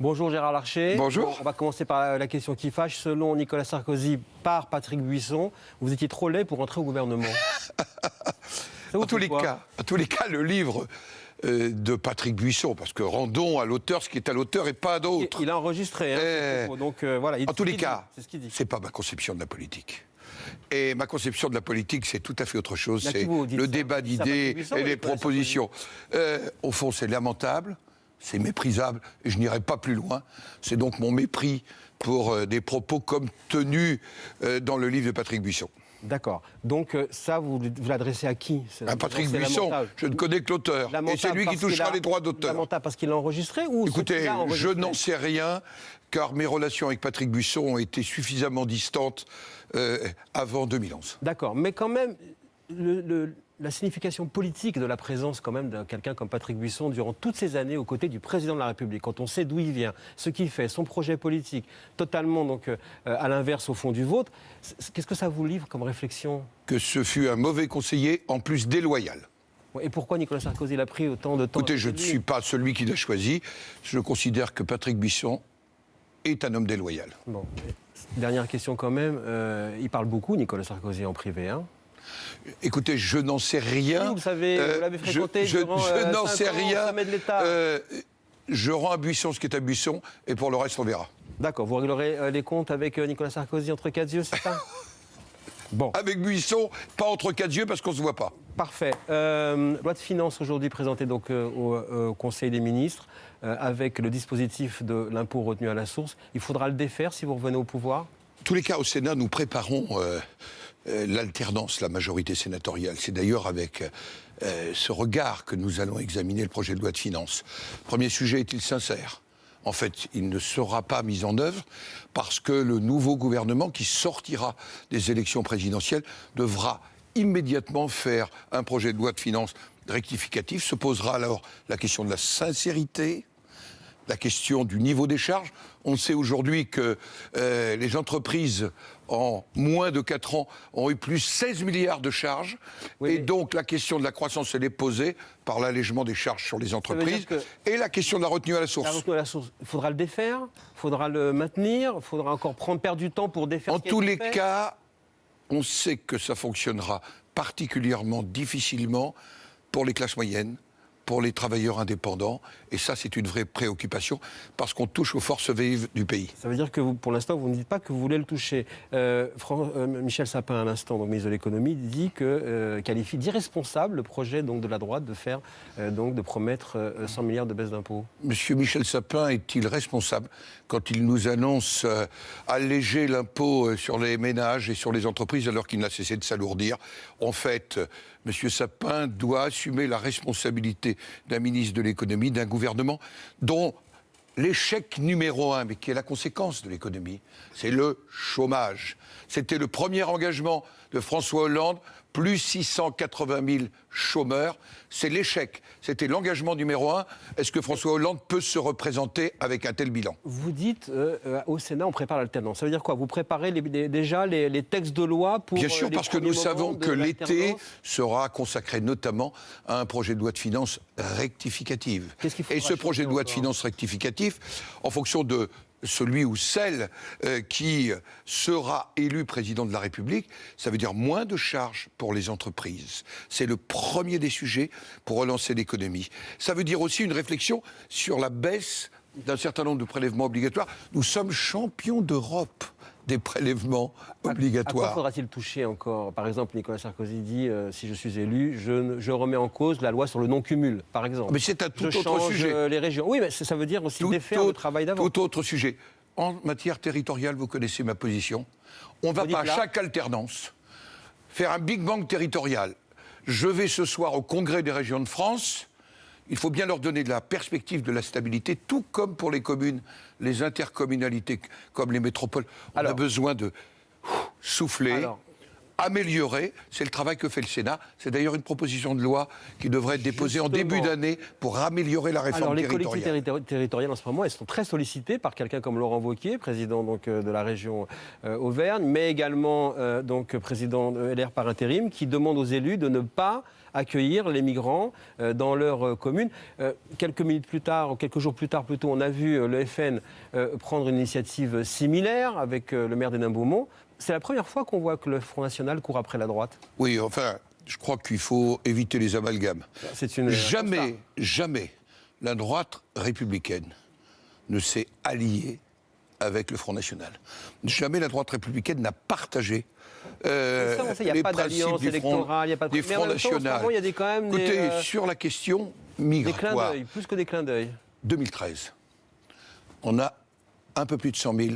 Bonjour Gérard Larcher. Bonjour. On va commencer par la question qui fâche. Selon Nicolas Sarkozy, par Patrick Buisson, vous étiez trop laid pour entrer au gouvernement. En tous les cas, le livre de Patrick Buisson, parce que rendons à l'auteur ce qui est à l'auteur et pas à d'autres. Il a enregistré. Hein, donc voilà. En tous les cas, c'est ce qu'il dit. C'est pas ma conception de la politique. Et ma conception de la politique, c'est tout à fait autre chose. C'est le débat d'idées et les propositions. Au fond, c'est lamentable. C'est méprisable, et je n'irai pas plus loin. C'est donc mon mépris pour des propos comme tenus dans le livre de Patrick Buisson. D'accord. Donc ça, vous l'adressez à qui? À Patrick Buisson, je ne connais que l'auteur. Et c'est lui qui touchera les droits d'auteur. Lamentable parce qu'il l'a enregistré ou Écoutez, je n'en sais rien, car mes relations avec Patrick Buisson ont été suffisamment distantes avant 2011. D'accord, mais quand même, la signification politique de la présence quand même de quelqu'un comme Patrick Buisson durant toutes ces années aux côtés du président de la République, quand on sait d'où il vient, ce qu'il fait, son projet politique, totalement donc à l'inverse au fond du vôtre, qu'est-ce que ça vous livre comme réflexion? Que ce fut un mauvais conseiller, en plus déloyal. Et pourquoi Nicolas Sarkozy l'a pris autant de temps? Écoutez, je ne suis pas celui qui l'a choisi. Je considère que Patrick Buisson est un homme déloyal. Bon. Dernière question quand même. Il parle beaucoup, Nicolas Sarkozy, en privé, hein? Écoutez, je n'en sais rien. Oui, vous savez, vous l'avez fréquenté durant je n'en sais rien. Sommet de l'État. Je rends à Buisson ce qui est à Buisson, et pour le reste, on verra. D'accord, vous réglerez les comptes avec Nicolas Sarkozy entre quatre yeux, c'est ça? Bon. Avec Buisson, pas entre quatre yeux, parce qu'on ne se voit pas. Parfait. Loi de finances aujourd'hui présentée donc, au Conseil des ministres, avec le dispositif de l'impôt retenu à la source. Il faudra le défaire si vous revenez au pouvoir? En tous les cas, au Sénat, nous préparons l'alternance, la majorité sénatoriale. C'est d'ailleurs avec ce regard que nous allons examiner le projet de loi de finances. Premier sujet, est-il sincère? En fait, il ne sera pas mis en œuvre parce que le nouveau gouvernement qui sortira des élections présidentielles devra immédiatement faire un projet de loi de finances rectificatif. Se posera alors la question de la sincérité, la question du niveau des charges. On sait aujourd'hui que les entreprises, en moins de 4 ans, ont eu plus 16 milliards de charges. Oui, et donc la question de la croissance, elle est posée par l'allègement des charges sur les entreprises. Et la question de la retenue à la source. La retenue à la source, il faudra le défaire, il faudra le maintenir, il faudra encore perdre du temps pour défaire. En tous les cas, on sait que ça fonctionnera particulièrement difficilement pour les classes moyennes, pour les travailleurs indépendants, et ça c'est une vraie préoccupation, parce qu'on touche aux forces vives du pays. Ça veut dire que pour l'instant, vous ne dites pas que vous voulez le toucher. Michel Sapin, à l'instant, donc ministre de l'économie, dit qualifie d'irresponsable le projet donc, de la droite de faire, de promettre 100 milliards de baisse d'impôts. Monsieur Michel Sapin est-il responsable quand il nous annonce alléger l'impôt sur les ménages et sur les entreprises alors qu'il n'a cessé de s'alourdir? En fait, Monsieur Sapin doit assumer la responsabilité d'un ministre de l'économie, d'un gouvernement dont l'échec numéro 1, mais qui est la conséquence de l'économie, c'est le chômage. C'était le premier engagement de François Hollande, plus 680 000 chômeurs. C'est l'échec. C'était l'engagement numéro 1. Est-ce que François Hollande peut se représenter avec un tel bilan? Vous dites, au Sénat, on prépare l'alternance. Ça veut dire quoi? Vous préparez déjà les textes de loi pour... Bien sûr, parce que nous savons que l'été sera consacré notamment à un projet de loi de finances rectificative. Et ce projet de loi de finances rectificative, en fonction de celui ou celle qui sera élu président de la République, ça veut dire moins de charges pour les entreprises. C'est le premier des sujets pour relancer l'économie. Ça veut dire aussi une réflexion sur la baisse d'un certain nombre de prélèvements obligatoires. Nous sommes champions d'Europe des prélèvements obligatoires. À quoi faudra-t-il toucher encore? Par exemple, Nicolas Sarkozy dit si je suis élu, je remets en cause la loi sur le non-cumul, par exemple. Mais c'est un tout autre sujet. Les régions. Oui, mais ça veut dire aussi défaire le travail d'avant. Tout autre sujet. En matière territoriale, vous connaissez ma position. On ne va pas à chaque alternance faire un Big Bang territorial. Je vais ce soir au Congrès des régions de France. Il faut bien leur donner de la perspective, de la stabilité, tout comme pour les communes, les intercommunalités, comme les métropoles. On a besoin de souffler améliorer. C'est le travail que fait le Sénat. C'est d'ailleurs une proposition de loi qui devrait être déposée en début d'année pour améliorer la réforme territoriale. Alors, les collectivités territoriales, en ce moment, elles sont très sollicitées par quelqu'un comme Laurent Wauquiez, président donc, de la région Auvergne, mais également donc, président de LR par intérim, qui demande aux élus de ne pas accueillir les migrants dans leur commune. Quelques minutes plus tard, ou quelques jours plus tard plutôt, on a vu le FN prendre une initiative similaire avec le maire d'Hénin-Beaumont. C'est la première fois qu'on voit que le Front National court après la droite. Oui, enfin, je crois qu'il faut éviter les amalgames. Jamais la droite républicaine ne s'est alliée avec le Front National. Jamais la droite républicaine n'a partagé les principes du Front National. Il y a quand même Écoutez, sur la question migratoire, des clins d'œil, plus que des clins d'œil. 2013, on a un peu plus de 100 000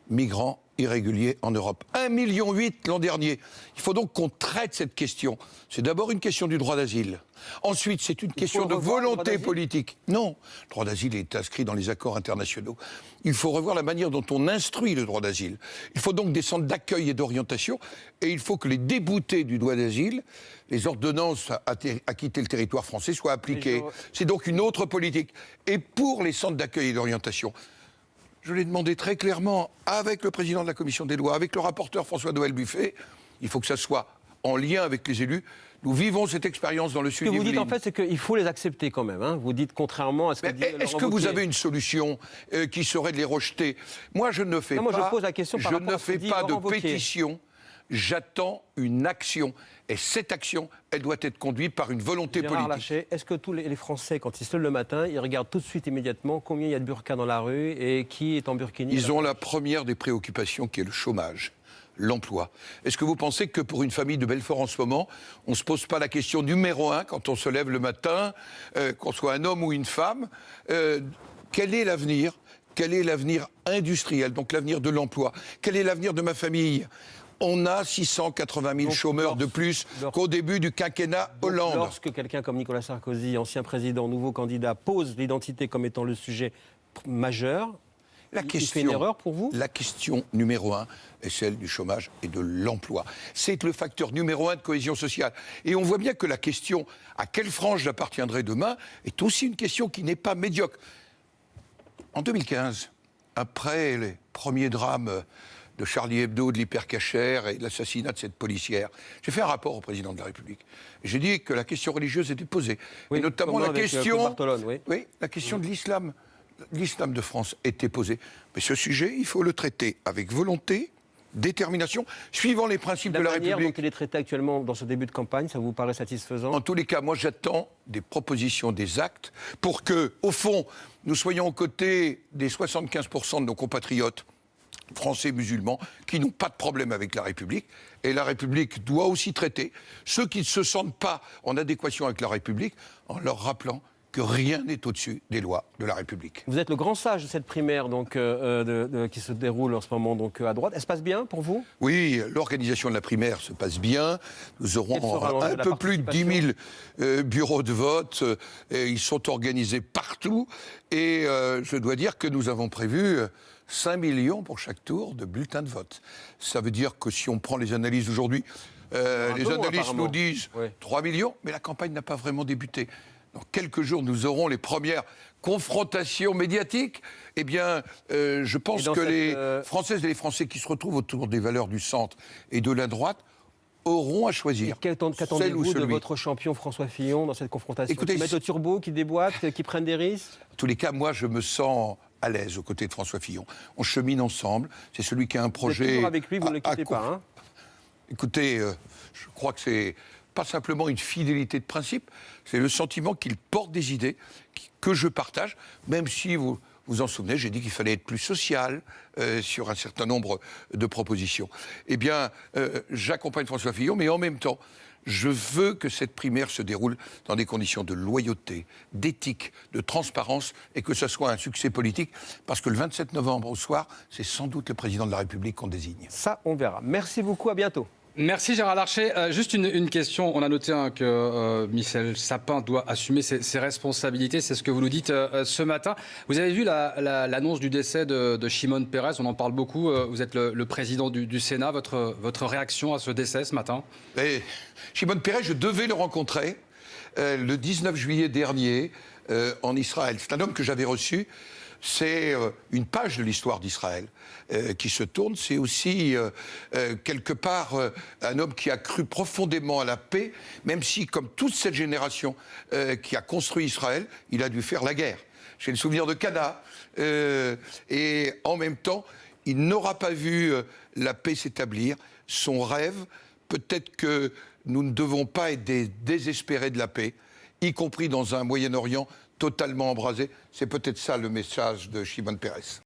migrants irréguliers en Europe. 1,8 million l'an dernier. Il faut donc qu'on traite cette question. C'est d'abord une question du droit d'asile. Ensuite, c'est une question de volonté politique. Non, le droit d'asile est inscrit dans les accords internationaux. Il faut revoir la manière dont on instruit le droit d'asile. Il faut donc des centres d'accueil et d'orientation, et il faut que les déboutés du droit d'asile, les ordonnances à quitter le territoire français soient appliquées. C'est donc une autre politique. Et pour les centres d'accueil et d'orientation, je l'ai demandé très clairement avec le président de la commission des lois, avec le rapporteur François-Noël Buffet, il faut que ça soit en lien avec les élus. Nous vivons cette expérience dans le sud. Ce que vous dites en fait, c'est qu'il faut les accepter quand même. Hein. Vous dites contrairement à ce que dit Laurent Wauquiez. Est-ce que vous avez une solution qui serait de les rejeter? Moi, je ne fais pas de pétition. J'attends une action. Et cette action, elle doit être conduite par une volonté politique. Larcher, est-ce que tous les Français, quand ils se lèvent le matin, ils regardent tout de suite, immédiatement, combien il y a de burkas dans la rue et qui est en burkini? Ils ont la première des préoccupations qui est le chômage, l'emploi. Est-ce que vous pensez que pour une famille de Belfort en ce moment, on ne se pose pas la question numéro 1 quand on se lève le matin, qu'on soit un homme ou une femme, quel est l'avenir? Quel est l'avenir industriel, donc l'avenir de l'emploi? Quel est l'avenir de ma famille? On a 680 000 chômeurs de plus qu'au début du quinquennat Hollande. Lorsque quelqu'un comme Nicolas Sarkozy, ancien président, nouveau candidat, pose l'identité comme étant le sujet majeur, il fait une erreur pour vous? La question numéro 1 est celle du chômage et de l'emploi. C'est le facteur numéro 1 de cohésion sociale. Et on voit bien que la question à quelle frange j'appartiendrai demain est aussi une question qui n'est pas médiocre. En 2015, après les premiers drames de Charlie Hebdo, de l'hypercachère et de l'assassinat de cette policière, j'ai fait un rapport au président de la République. J'ai dit que la question religieuse était posée. Oui, et notamment la question, oui, la question de l'islam. L'islam de France était posé. Mais ce sujet, il faut le traiter avec volonté, détermination, suivant les principes de la République. La manière dont il est traité actuellement dans ce début de campagne, ça vous paraît satisfaisant? En tous les cas, moi j'attends des propositions, des actes, pour que, au fond, nous soyons aux côtés des 75% de nos compatriotes français musulmans qui n'ont pas de problème avec la République. Et la République doit aussi traiter ceux qui ne se sentent pas en adéquation avec la République en leur rappelant que rien n'est au-dessus des lois de la République. Vous êtes le grand sage de cette primaire donc, qui se déroule en ce moment donc, à droite. Elle se passe bien pour vous? Oui, l'organisation de la primaire se passe bien. Nous aurons un peu plus de 10 000 bureaux de vote. Ils sont organisés partout. Et je dois dire que nous avons prévu 5 millions pour chaque tour de bulletins de vote. Ça veut dire que si on prend les analyses d'aujourd'hui, les analystes nous disent 3 millions, mais la campagne n'a pas vraiment débuté. Dans quelques jours, nous aurons les premières confrontations médiatiques. Eh bien, je pense que les Françaises et les Français qui se retrouvent autour des valeurs du centre et de la droite auront à choisir. Qu'attendez-vous de votre champion François Fillon dans cette confrontation? Écoutez, qui mette le turbo, qui déboîte, qui prenne des risques? En tous les cas, moi, je me sens à l'aise aux côtés de François Fillon. On chemine ensemble. C'est celui qui a un projet... Vous êtes toujours avec lui, vous ne le quittez pas, hein? Écoutez, je crois que c'est pas simplement une fidélité de principe, c'est le sentiment qu'il porte des idées que je partage, même si vous vous en souvenez, j'ai dit qu'il fallait être plus social sur un certain nombre de propositions. Eh bien, j'accompagne François Fillon, mais en même temps, je veux que cette primaire se déroule dans des conditions de loyauté, d'éthique, de transparence, et que ce soit un succès politique, parce que le 27 novembre au soir, c'est sans doute le président de la République qu'on désigne. Ça, on verra. Merci beaucoup, à bientôt. Merci Gérard Larcher. Juste une question. On a noté que Michel Sapin doit assumer ses responsabilités. C'est ce que vous nous dites ce matin. Vous avez vu l'annonce du décès de Shimon Peres. On en parle beaucoup. Vous êtes le président du Sénat. Votre réaction à ce décès ce matin? Shimon Peres, je devais le rencontrer le 19 juillet dernier en Israël. C'est un homme que j'avais reçu. C'est une page de l'histoire d'Israël qui se tourne. C'est aussi, quelque part, un homme qui a cru profondément à la paix, même si, comme toute cette génération qui a construit Israël, il a dû faire la guerre. J'ai le souvenir de Cana. Et en même temps, il n'aura pas vu la paix s'établir. Son rêve, peut-être que nous ne devons pas être des désespérés de la paix, y compris dans un Moyen-Orient totalement embrasé. C'est peut-être ça le message de Shimon Peres.